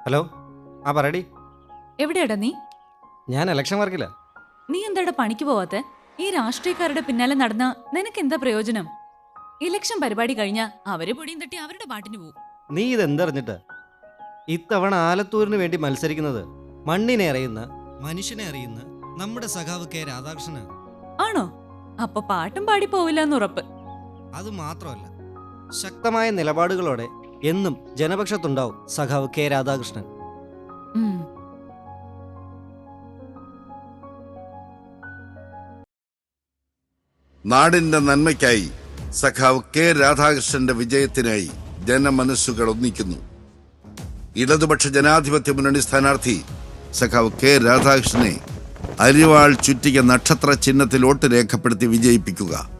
Hello, ആ പറയടി. എവിടെയാടാ നീ? ഞാൻ ഇലക്ഷൻ വർക്കില്ല. നീ എന്താടാ പണിക്ക് പോവാത്തെ? ഈ രാഷ്ട്രീയക്കാരുടെ പിന്നാലെ നടന്ന നിനക്ക് എന്താ പ്രയോജനം? ഇലക്ഷൻ പരിപാടി കഴിഞ്ഞാ അവര് പൊടിയും തട്ടി അവരുടെ പാട്ടിന് പോവും. നീ ഇതെന്തറിഞ്ഞിട്ട്? ഇത്തവണ ആലത്തൂരിന് വേണ്ടി മത്സരിക്കുന്നത് മണ്ണിനെ അറിയുന്ന, മനുഷ്യനെ അറിയുന്ന നമ്മുടെ സഖാവ് കെ രാധാകൃഷ്ണനാണ്. ആണോ? അപ്പൊ പാട്ടും പാടി പോവില്ലെന്ന് ഉറപ്പ്. അത് മാത്രമല്ല, ശക്തമായ നിലപാടുകളോടെ എന്നും ജനപക്ഷത്തുണ്ടാവും സഖാവ് കെ രാധാകൃഷ്ണൻ. ഉം. നാടിന്റെ നന്മയ്ക്കായി സഖാവ് കെ രാധാകൃഷ്ണന്റെ വിജയത്തിനായി ജനമനസ്സുകൾ ഒന്നിക്കുന്നു. ഇടതുപക്ഷ ജനാധിപത്യ മുന്നണി സ്ഥാനാർത്ഥി സഖാവ് കെ രാധാകൃഷ്ണനെ അരിവാൾ ചുറ്റിക നക്ഷത്ര ചിഹ്നത്തിൽ വോട്ട് രേഖപ്പെടുത്തി വിജയിപ്പിക്കുക.